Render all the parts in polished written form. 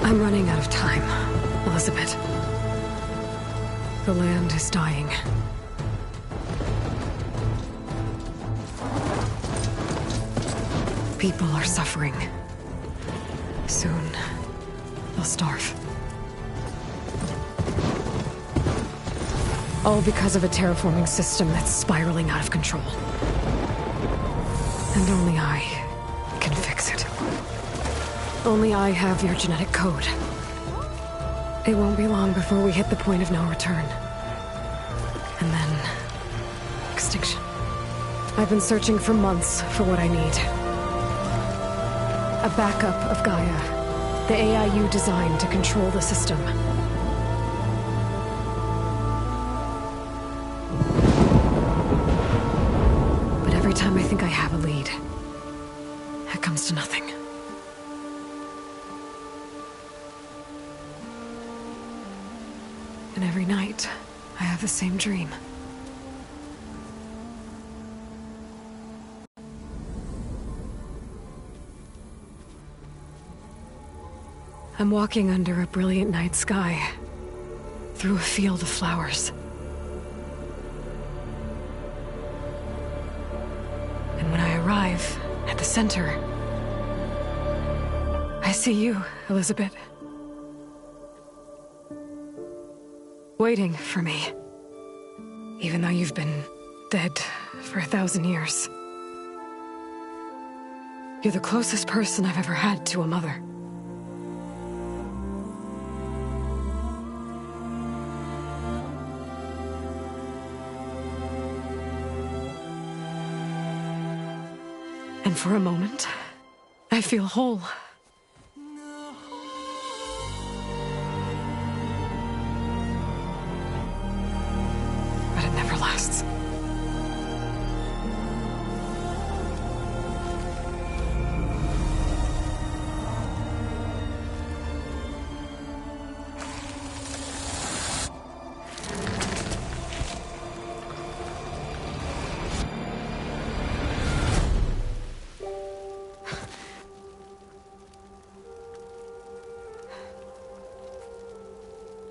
I'm running out of time, Elizabeth. The land is dying. People are suffering. Soon, they'll starve. All because of a terraforming system that's spiraling out of control. And only I can fix it. Only I have your genetic code. It won't be long before we hit the point of no return. And then... extinction. I've been searching for months for what I need. A backup of Gaia. The AI you designed to control the system. But every time I think I have a lead, it comes to nothing. And every night, I have the same dream. I'm walking under a brilliant night sky, through a field of flowers. And when I arrive at the center, I see you, Elizabeth. Waiting for me. Even though you've been dead for 1,000 years. You're the closest person I've ever had to a mother. And for a moment, I feel whole. But it never lasts.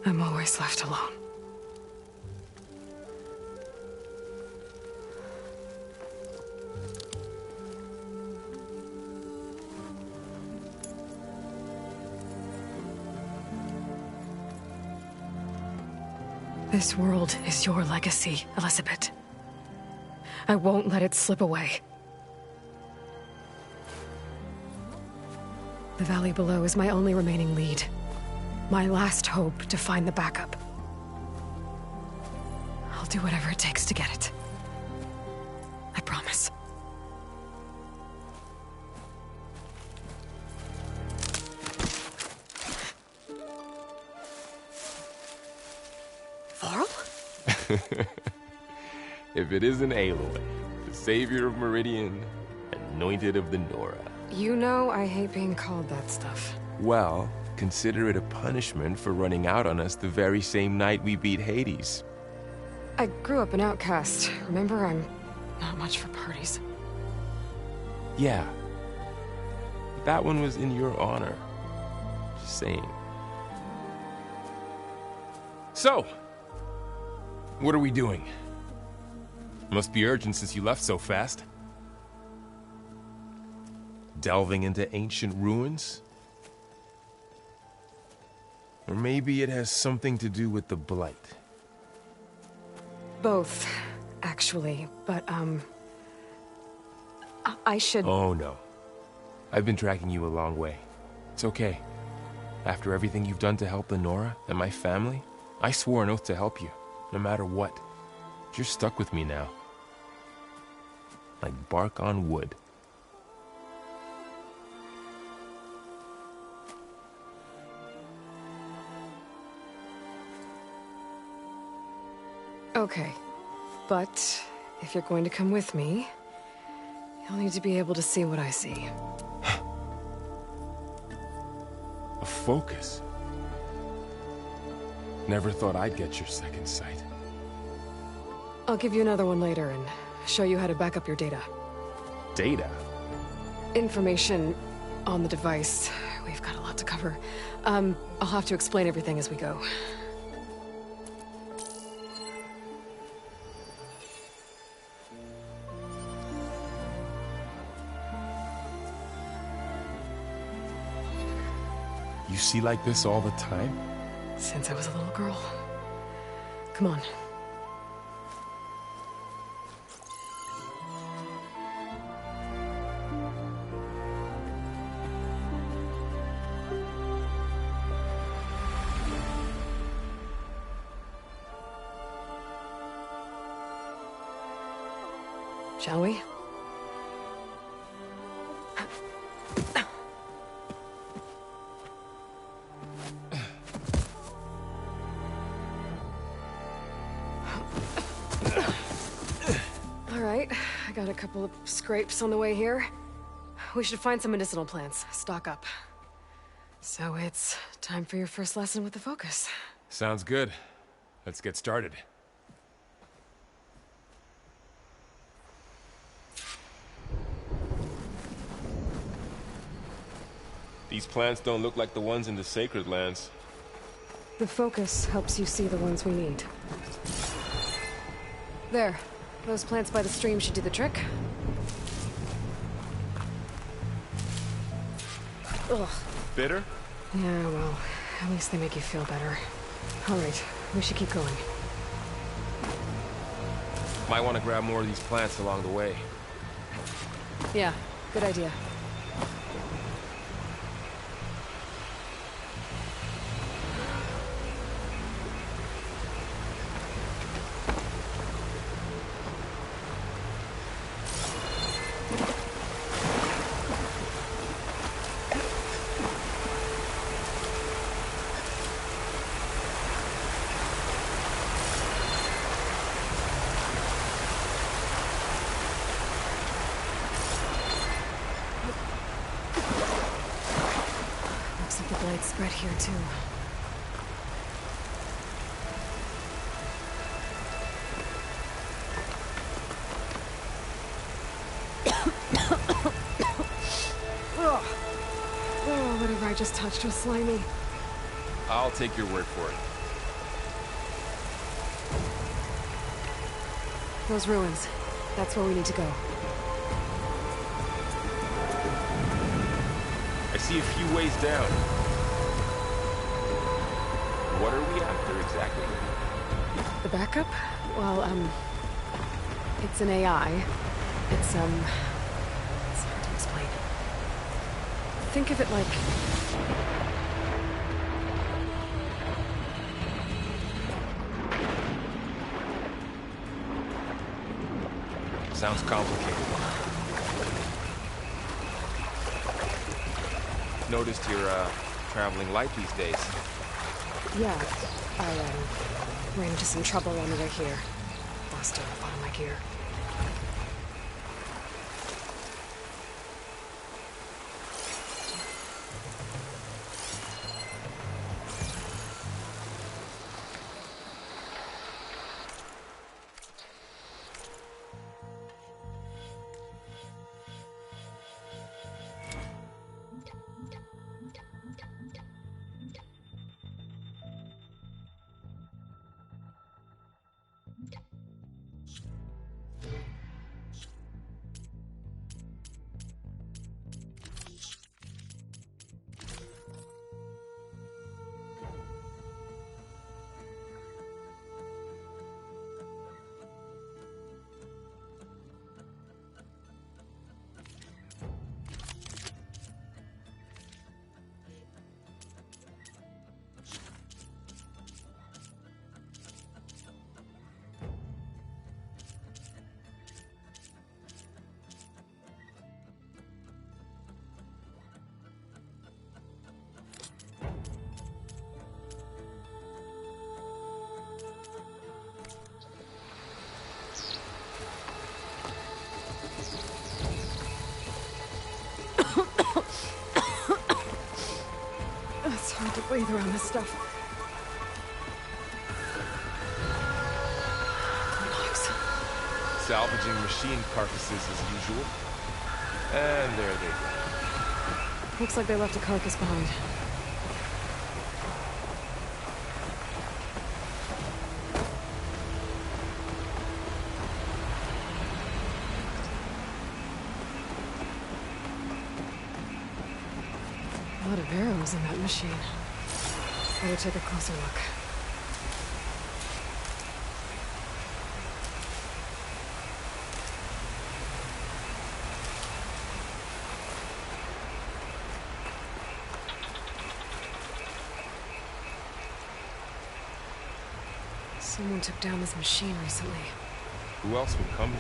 I'm always left alone. This world is your legacy, Elizabeth. I won't let it slip away. The valley below is my only remaining lead. My last hope to find the backup. I'll do whatever it takes to get it. I promise. Varl? If it isn't Aloy, the savior of Meridian, anointed of the Nora. You know I hate being called that stuff. Well, consider it a punishment for running out on us the very same night we beat Hades. I grew up an outcast. Remember, I'm not much for parties. Yeah. That one was in your honor. Just saying. So, what are we doing? Must be urgent since you left so fast. Delving into ancient ruins? Or maybe it has something to do with the Blight. Both, actually, but, I should... Oh, no. I've been tracking you a long way. It's okay. After everything you've done to help the Nora and my family, I swore an oath to help you, no matter what. You're stuck with me now. Like bark on wood. Okay, but if you're going to come with me, you'll need to be able to see what I see. A focus? Never thought I'd get your second sight. I'll give you another one later and show you how to back up your data. Data? Information on the device we've got a lot to cover. I'll have to explain everything as we go. You see like this all the time? Since I was a little girl. Come on. Shall we? All right, I got a couple of scrapes on the way here. We should find some medicinal plants, stock up. So it's time for your first lesson with the Focus. Sounds good. Let's get started. These plants don't look like the ones in the Sacred Lands. The Focus helps you see the ones we need. There. Those plants by the stream should do the trick. Ugh. Bitter? Yeah, well, at least they make you feel better. All right, we should keep going. Might want to grab more of these plants along the way. Yeah, good idea. Blades spread here too. Oh, whatever I just touched was slimy. I'll take your word for it. Those ruins. That's where we need to go. I see a few ways down. What are we after exactly? The backup? Well, it's an AI. It's hard to explain. Think of it like... Sounds complicated. Noticed you're, traveling light these days. Yeah, I, ran into some trouble on the way here. Lost a lot of my gear. It's hard to breathe around this stuff. Logs. Salvaging machine carcasses as usual. And there they go. Looks like they left a carcass behind. A lot of arrows in that machine. Better take a closer look. Someone took down this machine recently. Who else would come?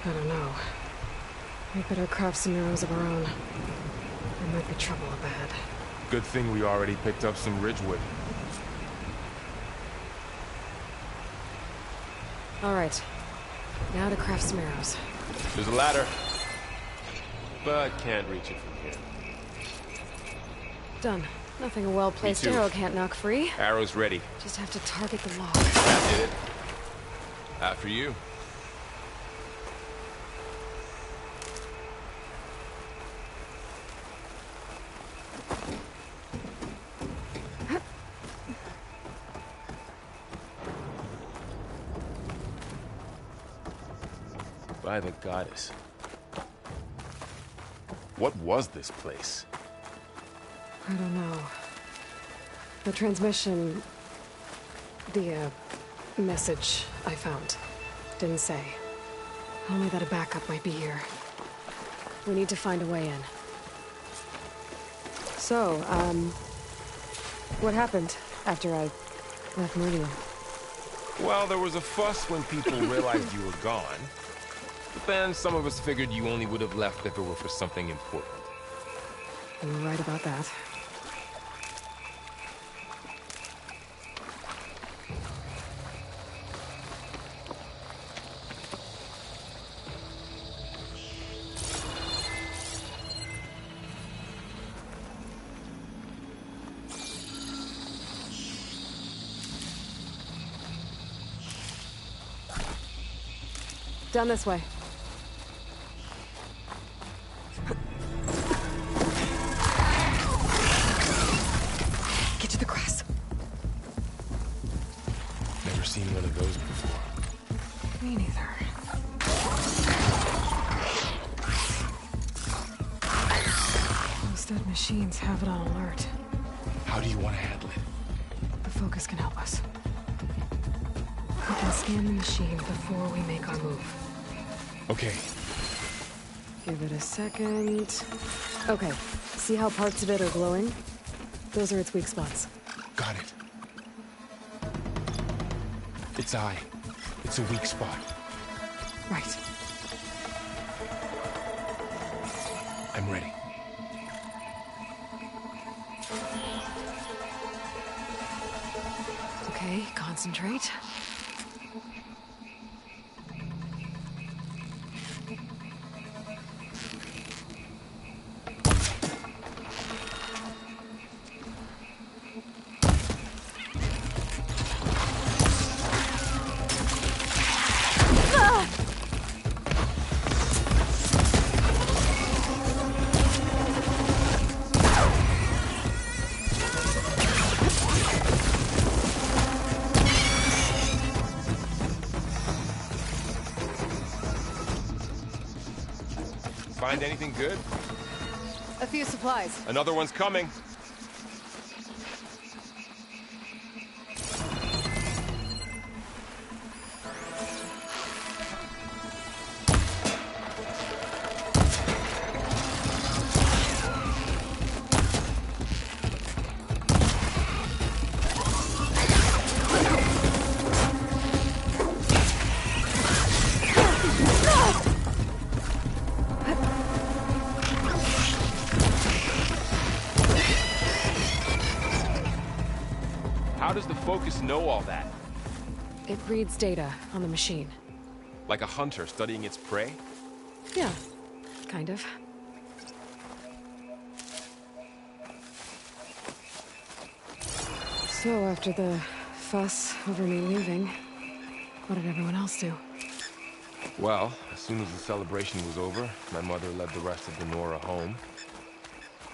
I don't know. We better craft some arrows of our own. There might be trouble up ahead. Good thing we already picked up some ridgewood. Alright. Now to craft some arrows. There's a ladder. But can't reach it from here. Done. Nothing a well-placed Me too. arrow can't knock free. Arrow's ready. Just have to target the log. That did it. After you. By the goddess. What was this place? I don't know. The transmission... The, message I found didn't say. Only that a backup might be here. We need to find a way in. So, what happened after I left Meridian? Well, there was a fuss when people realized you were gone. But then some of us figured you only would have left if it were for something important. You were right about that. Down this way. Get to the grass. Never seen one of those before. Me neither. Those dead machines have it on alert. How do you want to handle it? The focus can help us. We can scan the machine before we make our move. Okay. Give it a second. Okay, see how parts of it are glowing? Those are its weak spots. Got it. Its eye. It's a weak spot. Right. I'm ready. Okay, concentrate. Find anything good? A few supplies. Another one's coming. How does the focus know all that? It reads data on the machine. Like a hunter studying its prey? Yeah, kind of. So after the fuss over me leaving, what did everyone else do? Well, as soon as the celebration was over, my mother led the rest of the Nora home.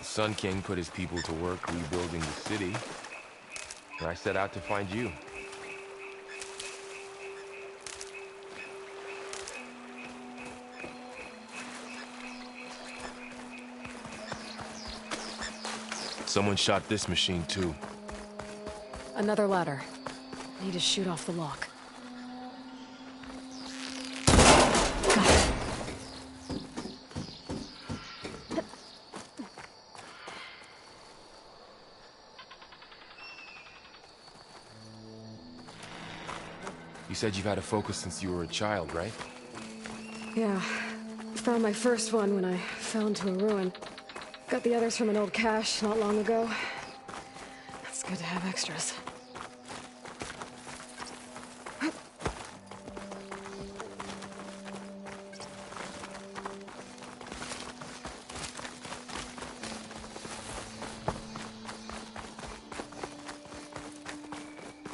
The Sun King put his people to work rebuilding the city, and I set out to find you. Someone shot this machine too. Another ladder. I need to shoot off the lock. Got it. You said you've had a focus since you were a child, right? Yeah. Found my first one when I fell into a ruin. Got the others from an old cache not long ago. It's good to have extras.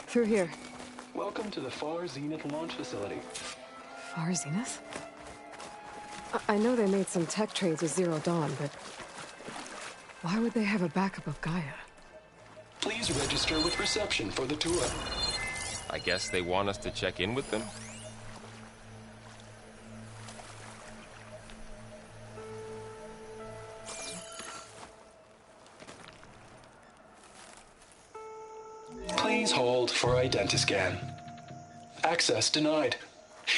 Through here. Welcome to the Far Zenith launch facility. Far Zenith? I know they made some tech trades with Zero Dawn, but why would they have a backup of Gaia? Please register with reception for the tour. I guess they want us to check in with them? Please hold for identiscan. Access denied.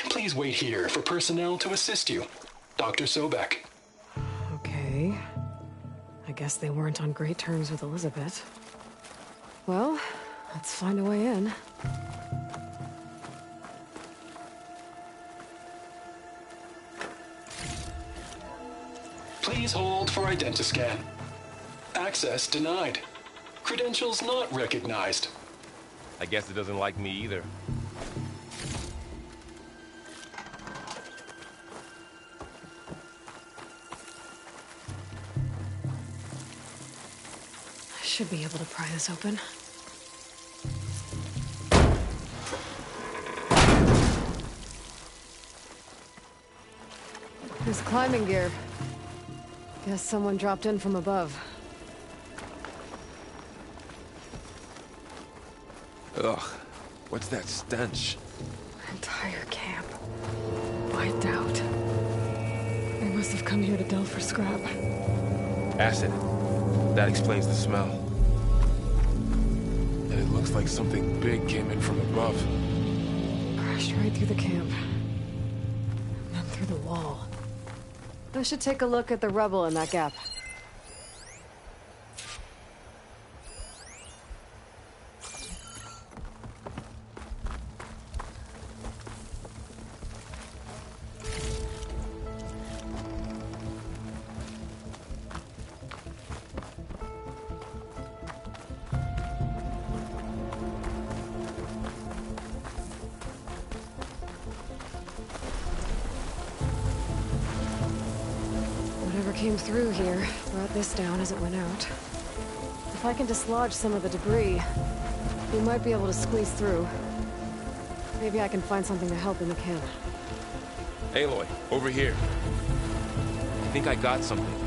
Please wait here for personnel to assist you. Dr. Sobek. Okay. I guess they weren't on great terms with Elizabeth. Well, let's find a way in. Please hold for identiscan. Access denied. Credentials not recognized. I guess it doesn't like me either. I should be able to pry this open. There's climbing gear. Guess someone dropped in from above. Ugh, what's that stench? Entire camp. Wiped out. They must have come here to delve for scrap. Acid. That explains the smell. And it looks like something big came in from above. Crashed right through the camp. And then through the wall. I should take a look at the rubble in that gap. Whatever came through here brought this down as it went out. If I can dislodge some of the debris, we might be able to squeeze through. Maybe I can find something to help in the camp. Aloy, over here. I think I got something.